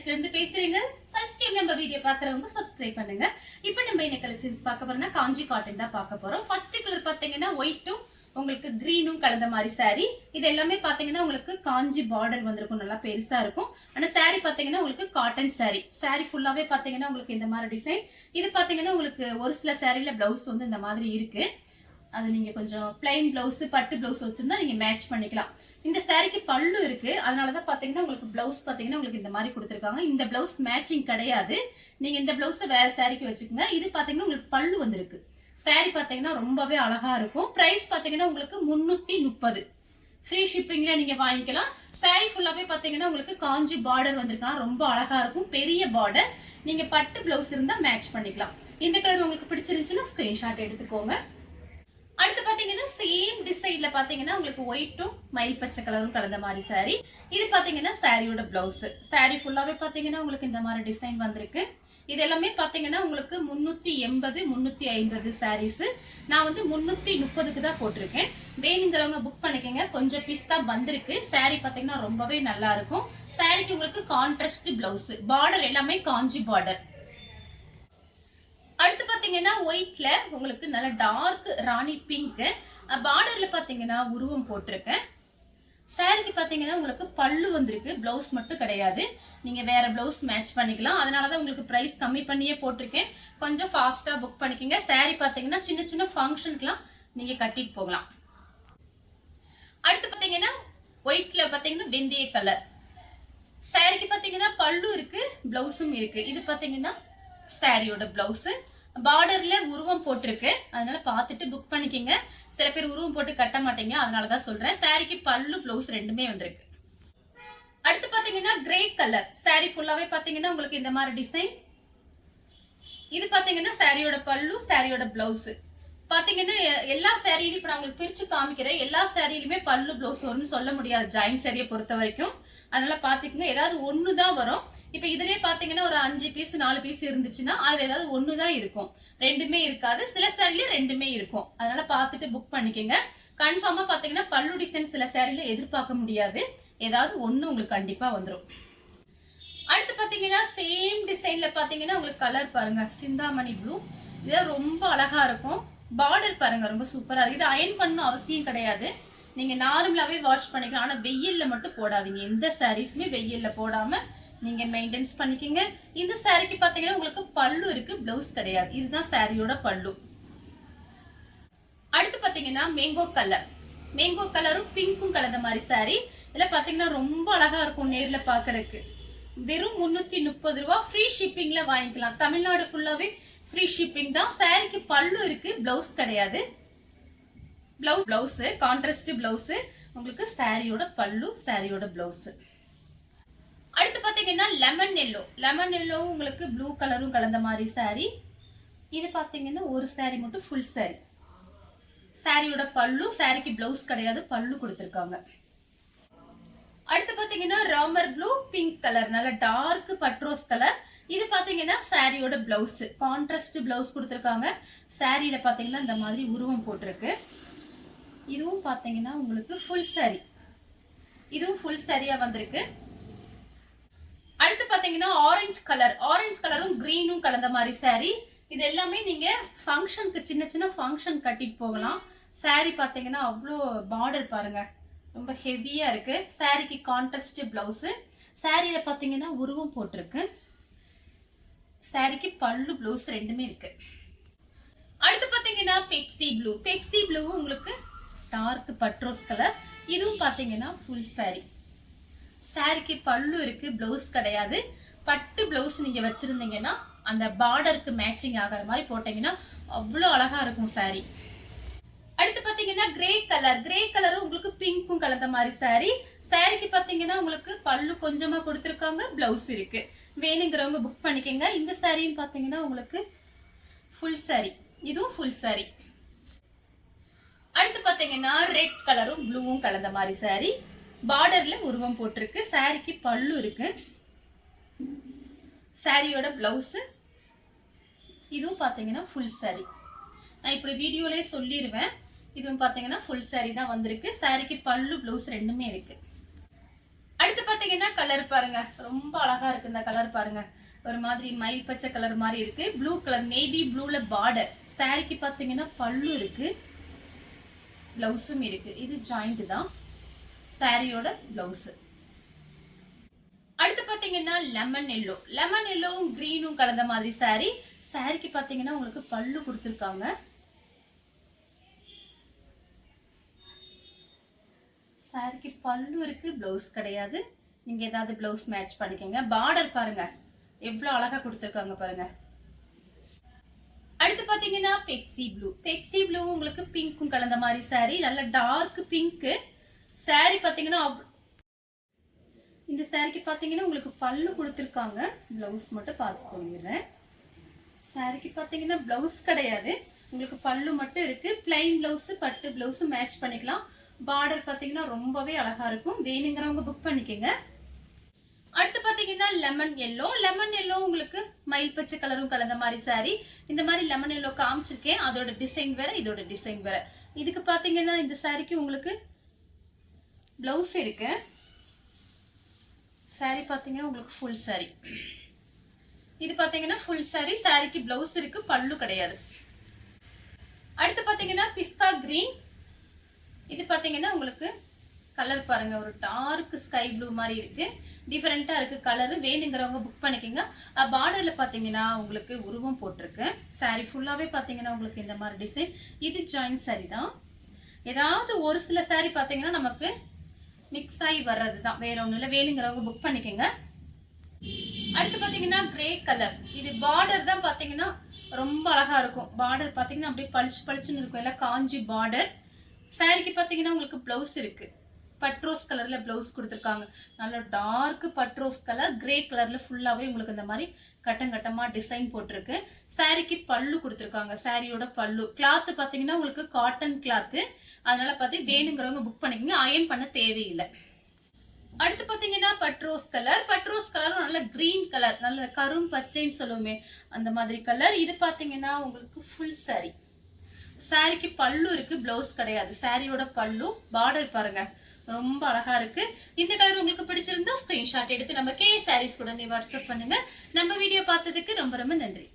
சாரீஸ்ல இருந்து பேசுறீங்க. First time நம்ம வீடியோ பார்க்கறவங்க சப்ஸ்கிரைப் பண்ணுங்க. இப்போ நம்ம என்ன கலெக்ஷன்ஸ் பார்க்க போறோம்னா காஞ்சி காட்டன் தான் பார்க்க போறோம். ஃபர்ஸ்ட் கலர் பாத்தீங்கன்னா ஒயிட்டும் உங்களுக்கு கிரீனும் கலந்த மாதிரி saree. இது எல்லாமே பாத்தீங்கன்னா உங்களுக்கு காஞ்சி பார்டர் வந்திருக்கும், நல்லா பெருசா இருக்கும். ஆனா saree பாத்தீங்கன்னா உங்களுக்கு காட்டன் saree. saree ஃபுல்லாவே பாத்தீங்கன்னா உங்களுக்கு இந்த மாதிரி டிசைன். இது பாத்தீங்கன்னா உங்களுக்கு ஒரு சில சாரீல பிளவுஸ் வந்து இந்த மாதிரி இருக்கு. அது நீங்க கொஞ்சம் பிளைன் பிளவுஸ் பட்டு பிளவுஸ் வச்சிருந்தா நீங்க மேட்ச் பண்ணிக்கலாம். இந்த சாரிக்கு பல்லு இருக்கு, அதனாலதான் பாத்தீங்கன்னா உங்களுக்கு பிளவுஸ் பாத்தீங்கன்னா உங்களுக்கு இந்த மாதிரி கொடுத்திருக்காங்க. இந்த பிளவுஸ் மேட்சிங் கிடையாது, நீங்க இந்த பிளவுஸ் வேற சாரிக்கு வச்சுக்கோங்க. இது பாத்தீங்கன்னா உங்களுக்கு பல்லு வந்திருக்கு. சாரி பாத்தீங்கன்னா ரொம்பவே அழகா இருக்கும். பிரைஸ் பாத்தீங்கன்னா உங்களுக்கு 330. ஃப்ரீ ஷிப்பிங்ல நீங்க வாங்கிக்கலாம். சாரி ஃபுல்லாவே பாத்தீங்கன்னா உங்களுக்கு காஞ்சி பார்டர் வந்திருக்கலாம், ரொம்ப அழகா இருக்கும், பெரிய பார்டர். நீங்க பட்டு பிளவுஸ் இருந்தா மேட்ச் பண்ணிக்கலாம். இந்த கலர் உங்களுக்கு பிடிச்சிருந்துச்சுன்னா ஸ்கிரீன்ஷாட் எடுத்துக்கோங்க. அடுத்து பாத்தீங்கன்னா சேம் டிசைன்ல பாத்தீங்கன்னா உங்களுக்கு ஒயிட்டும் மயில் பச்சை கலரும் கலந்த மாதிரி சாரி. இது பாத்தீங்கன்னா சாரியோட பிளவுஸ். சாரி ஃபுல்லாவே பாத்தீங்கன்னா உங்களுக்கு இந்த மாதிரி டிசைன் வந்திருக்கு. இது எல்லாமே பாத்தீங்கன்னா உங்களுக்கு 380 350 சாரீஸ். நான் வந்து 330க்கு தான் போட்டிருக்கேன். வேணுங்கிறவங்க புக் பண்ணிக்கங்க. கொஞ்சம் பீஸ் தான் வந்திருக்கு. சாரி பாத்தீங்கன்னா ரொம்பவே நல்லா இருக்கும். சாரிக்கு உங்களுக்கு கான்ட்ராஸ்ட் பிளவுஸ், பார்டர் எல்லாமே காஞ்சி பார்டர். அடுத்து பாத்தீங்கன்னா ஒயிட்ல உங்களுக்கு நல்ல டார்க் ராணி பிங்க் பார்டர்ல பாத்தீங்கன்னா உருவம் போட்டிருக்கேன். சாரிக்கு பாத்தீங்கன்னா உங்களுக்கு பல்லு வந்திருக்கு, பிளவுஸ் மட்டும் கிடையாது. நீங்க வேற பிளவுஸ் மேட்ச் பண்ணிக்கலாம். அதனாலதான் உங்களுக்கு பிரைஸ் கம்மி பண்ணியே போட்டிருக்கேன். கொஞ்சம் ஃபாஸ்டா புக் பண்ணிக்கங்க. சாரி பாத்தீங்கன்னா சின்ன சின்ன ஃபங்க்ஷனுக்குலாம் நீங்க கட்டிட்டு போகலாம். அடுத்து பாத்தீங்கன்னா ஒயிட்ல பாத்தீங்கன்னா வெந்தய கலர். சாரிக்கு பாத்தீங்கன்னா பல்லு இருக்கு, பிளவுஸும் இருக்கு. இது பாத்தீங்கன்னா சாரியோட பிளவுஸ். பார்டர்ல உருவம் போட்டிருக்கு, அதனால பார்த்துட்டு புக் பண்ணிக்கங்க. சில பேர் உருவம் போட்டு கட்ட மாட்டீங்க, அதனாலதான் சொல்றேன். சாரிக்கு பல்லு பிளவுஸ் ரெண்டுமே வந்திருக்கு. அடுத்து பாத்தீங்கன்னா கிரே கலர். சாரி ஃபுல்லாவே பாத்தீங்கன்னா உங்களுக்கு இந்த மாதிரி டிசைன். இது பாத்தீங்கன்னா சாரியோட பல்லு, சாரியோட பிளவுஸ். பாத்தீங்கன்னா எல்லா சாரியிலும் இப்ப நான் உங்களுக்கு பிரிச்சு காமிக்கிறேன். எல்லா சாரியிலுமே பல்லு பிளவுஸ் வரும்னு சொல்ல முடியாது ஜாயின் சாரியை பொறுத்த வரைக்கும். அதனால பாத்துக்கங்க, ஏதாவது ஒண்ணுதான் வரும். இப்ப இதுலயே பாத்தீங்கன்னா ஒரு 5 பீஸ் 4 பீஸ் இருந்துச்சுன்னா அதுல ஏதாவது ஒண்ணுதான் இருக்கும், ரெண்டுமே இருக்காது. சில சாரில ரெண்டுமே இருக்கும். அதனால பாத்துட்டு புக் பண்ணிக்கங்க. கன்ஃபார்மா பாத்தீங்கன்னா பல்லு டிசைன் சில சாரில எதிர்பார்க்க முடியாது, ஏதாவது ஒண்ணு உங்களுக்கு கண்டிப்பா வந்துடும். அடுத்து பாத்தீங்கன்னா சேம் டிசைன்ல பாத்தீங்கன்னா உங்களுக்கு கலர் பாருங்க, சிந்தாமணி ப்ளூ. இது ரொம்ப அழகா இருக்கும். பார்டர் பாருங்க, ரொம்ப சூப்பரா இருக்கு. இது அயன் பண்ணணும் அவசியம் கிடையாது, நீங்க நார்மலாவே வாஷ் பண்ணிக்கலாம். ஆனா வெயில்ல மட்டும் போடாதீங்க. எந்த சாரீஸ்மே வெயில்ல போடாம நீங்க மெயின்டைன்ஸ் பண்ணிக்கங்க. இந்த சாரிக்கு பாத்தீங்கன்னா உங்களுக்கு பல்லு இருக்கு, பிளவுஸ் கிடையாது. இதுதான் சாரியோட பல்லு. அடுத்து பாத்தீங்கன்னா மேங்கோ கலர். மேங்கோ கலரும் பிங்க்கும் கலந்த மாதிரி சாரி. இதுல பாத்தீங்கன்னா ரொம்ப அழகா இருக்கும் நேர்ல பாக்குறதுக்கு. வெறும் 330 ரூபாய். ஃப்ரீ ஷிப்பிங்ல வாங்கிக்கலாம். தமிழ்நாடு ஃபுல்லாவே ஃப்ரீ ஷிப்பிங் தான். சாரிக்கு பல்லு இருக்கு, பிளவுஸ் கிடையாது. Blouse contrast blouse. உங்களுக்கு சாரியோட பல்லு, சாரியோட பிளவுஸ். அடுத்து பாத்தீங்கன்னா லெமன் எல்லோ. லெமன் எல்லோ உங்களுக்கு ப்ளூ கலரும் கலந்த மாதிரி சாரி. இது பாத்தீங்கன்னா ஒரு சாரி மட்டும் ஃபுல் சாரி. சாரியோட பல்லு, சாரிக்கு பிளவுஸ் கிடையாது, பல்லு கொடுத்திருக்காங்க. அடுத்து பாத்தீங்கன்னா ராமர் ப்ளூ பிங்க் கலர், நல்ல டார்க் பட்ரோஸ் கலர். இது பாத்தீங்கன்னா சாரியோட பிளவுஸ், கான்ட்ராஸ்ட் பிளவுஸ் கொடுத்திருக்காங்க. சாரியில பாத்தீங்கன்னா இந்த மாதிரி உருவம் போட்டிருக்கு. இதுவும் பாத்தீங்கன்னா உங்களுக்கு ஃபுல் சாரி. இதுவும் ஃபுல் சாரியா வந்திருக்கு. அடுத்து பாத்தீங்கன்னா ஆரஞ்சு கலர். ஆரஞ்சு கலரும் கிரீனும் கலந்த மாதிரி சாரி. இது எல்லாமே நீங்க ஃபங்க்ஷனுக்கு, சின்ன சின்ன ஃபங்க்ஷன் கட்டிட்டு போகலாம். சாரி பாத்தீங்கன்னா அவ்வளோ பார்டர் பாருங்க, ரொம்ப ஹெவியா இருக்கு. சாரிக்கு கான்ட்ராஸ்ட் பிளவுஸ். சாரியில பாத்தீங்கன்னா உருவம் போட்டிருக்கு. சாரிக்கு பல்லு, பிளவுஸ் ரெண்டுமே இருக்கு. அடுத்து பாத்தீங்கன்னா பெப்சி ப்ளூ. பெப்சி ப்ளூ உங்களுக்கு டார்க் பட்ரோஸ் கலர். இதுவும் பாத்தீங்கன்னா ஃபுல் சாரி. சாரிக்கு பல்லு இருக்கு, பிளவுஸ் கிடையாது. பட்டு பிளவுஸ் நீங்க வச்சிருந்தீங்கன்னா அந்த பார்டருக்கு மேட்சிங் ஆகிற மாதிரி போட்டீங்கன்னா அவ்வளோ அழகா இருக்கும் சாரி. அடுத்து பாத்தீங்கன்னா கிரே கலர். கிரே கலரும் உங்களுக்கு பிங்க்கும் கலந்த மாதிரி சாரி. சாரிக்கு பாத்தீங்கன்னா உங்களுக்கு பல்லு கொஞ்சமா கொடுத்திருக்காங்க, பிளவுஸ் இருக்கு. வேணுங்கிறவங்க புக் பண்ணிக்கங்க. இந்த சாரியும் பாத்தீங்கன்னா உங்களுக்கு ஃபுல் சாரி. இதுவும் ஃபுல் சாரி. அடுத்து பாத்தீங்கன்னா ரெட் கலரும் ப்ளூவும் கலந்த மாதிரி சாரி. பார்டர்ல உருவம் போட்டிருக்கு. சாரிக்கு பல்லு இருக்கு, சாரியோட பிளவுஸ். இதுவும் பாத்தீங்கன்னா ஃபுல் சாரி. நான் இப்படி வீடியோலயே சொல்லிடுவேன். இதுவும் பாத்தீங்கன்னா ஃபுல் சாரி தான் வந்திருக்கு. சாரிக்கு பல்லு, பிளவுஸ் ரெண்டுமே இருக்கு. அடுத்து பாத்தீங்கன்னா கலர் பாருங்க, ரொம்ப அழகா இருக்கு இந்த கலர் பாருங்க. ஒரு மாதிரி மயில் பச்சை கலர் மாதிரி இருக்கு. ப்ளூ கலர், நேவி ப்ளூல பார்டர். சாரிக்கு பாத்தீங்கன்னா பல்லு இருக்கு, பிளவுஸும் இருக்கு. இது ஜாயிண்ட் தான் சாரியோட பிளவுஸ். அடுத்து பாத்தீங்கன்னா லெமன் எல்லோ. லெமன் எல்லோவும் கிரீனும் கலந்த மாதிரி சாரி. சாரிக்கு பாத்தீங்கன்னா உங்களுக்கு பல்லு கொடுத்துருக்காங்க. சாரிக்கு பல்லு இருக்கு, பிளவுஸ் கிடையாது. நீங்க ஏதாவது பிளவுஸ் மேட்ச் பண்ணிக்கங்க. பார்டர் பாருங்க எவ்வளவு அழகா கொடுத்துருக்காங்க பாருங்க. அடுத்து பாத்தீங்கன்னா பெப்சி ப்ளூ. பெப்சி ப்ளூ உங்களுக்கு பிங்க்கும் கலந்த மாதிரி சாரி. நல்ல டார்க் பிங்க் சாரி. பாத்தீங்கன்னா இந்த சாரிக்கு பாத்தீங்கன்னா உங்களுக்கு பல்லு கொடுத்துருக்காங்க. பிளவுஸ் மட்டும் பார்த்து சொல்லிடுறேன். சாரிக்கு பாத்தீங்கன்னா பிளவுஸ் கிடையாது, உங்களுக்கு பல்லு மட்டும் இருக்கு. பிளைன் பிளவுஸ் பட்டு பிளவுஸ் மேட்ச் பண்ணிக்கலாம். பார்டர் பாத்தீங்கன்னா ரொம்பவே அழகா இருக்கும். வேணுங்கிறவங்க புக் பண்ணிக்கங்க. அடுத்து பாத்தீங்கன்னா லெமன் எல்லோ. லெமன் எல்லோ உங்களுக்கு மயில் பச்சை கலரும் கலந்த மாதிரி சாரி. இந்த மாதிரி லெமன் எல்லோ காமிச்சிருக்கேன். அதோட டிசைன் வேற, இதோட டிசைன் வேற. இதுக்கு பாத்தீங்கன்னா இந்த சாரிக்கு உங்களுக்கு பிளவுஸ் இருக்கு. சாரி பாத்தீங்கன்னா உங்களுக்கு ஃபுல் சாரி. இது பாத்தீங்கன்னா ஃபுல் சாரி. சாரிக்கு பிளவுஸ் இருக்கு, பல்லு கிடையாது. அடுத்து பாத்தீங்கன்னா பிஸ்தா கிரீன். இது பாத்தீங்கன்னா உங்களுக்கு கலர் பாருங்க, ஒரு டார்க் ஸ்கை ப்ளூ மாதிரி இருக்கு. டிஃபரெண்டா இருக்கு கலர். வேணுங்கிறவங்க புக் பண்ணிக்கோங்க. பார்டர்ல பாத்தீங்கன்னா உங்களுக்கு உருவம் போட்டிருக்கு. சாரி ஃபுல்லாவே பாத்தீங்கன்னா உங்களுக்கு இந்த மாதிரி டிசைன். இது ஜாயின் சாரி தான். ஏதாவது ஒரு சில சாரி பாத்தீங்கன்னா நமக்கு மிக்ஸ் ஆகி வர்றது தான், வேற ஒண்ணும் இல்லை. வேணுங்கிறவங்க புக் பண்ணிக்கோங்க. அடுத்து பாத்தீங்கன்னா கிரே கலர். இது பார்டர் தான் பாத்தீங்கன்னா ரொம்ப அழகா இருக்கும். பார்டர் பாத்தீங்கன்னா அப்படியே பளிச்சு பளிச்சுன்னு இருக்கும், எல்லாம் காஞ்சி பார்டர். சாரிக்கு பாத்தீங்கன்னா உங்களுக்கு பிளவுஸ் இருக்கு. பட்ரோஸ் கலர்ல பிளவுஸ் கொடுத்துருக்காங்க. நல்ல டார்க் பட்ரோஸ் கலர். கிரே கலர்ல ஃபுல்லாவே உங்களுக்கு இந்த மாதிரி கட்டம் கட்டமா டிசைன் போட்டிருக்கு. சாரிக்கு பல்லு கொடுத்துருக்காங்க. சாரியோட பல்லு கிளாத் பாத்தீங்கன்னா உங்களுக்கு காட்டன் கிளாத். அதனால பார்த்து வேணுங்கிறவங்க புக் பண்ணிக்கோங்க. அயன் பண்ண தேவையில்லை. அடுத்து பாத்தீங்கன்னா பட்ரோஸ் கலர். பட்ரோஸ் கலரும் நல்ல கிரீன் கலர், நல்ல கரும் பச்சைன்னு சொல்லுவோமே அந்த மாதிரி கலர். இது பாத்தீங்கன்னா உங்களுக்கு ஃபுல் சாரி. சாரிக்கு பல்லு இருக்கு, பிளவுஸ் கிடையாது. சாரியோட பல்லு. பார்டர் பாருங்க ரொம்ப அழகா இருக்கு. இந்த கலர் உங்களுக்கு பிடிச்சிருந்தா ஸ்கிரீன்ஷாட் எடுத்து நம்ம கே சாரீஸ் கூட வாட்ஸ்அப் பண்ணுங்க. நம்ம வீடியோ பார்த்ததுக்கு ரொம்ப ரொம்ப நன்றி.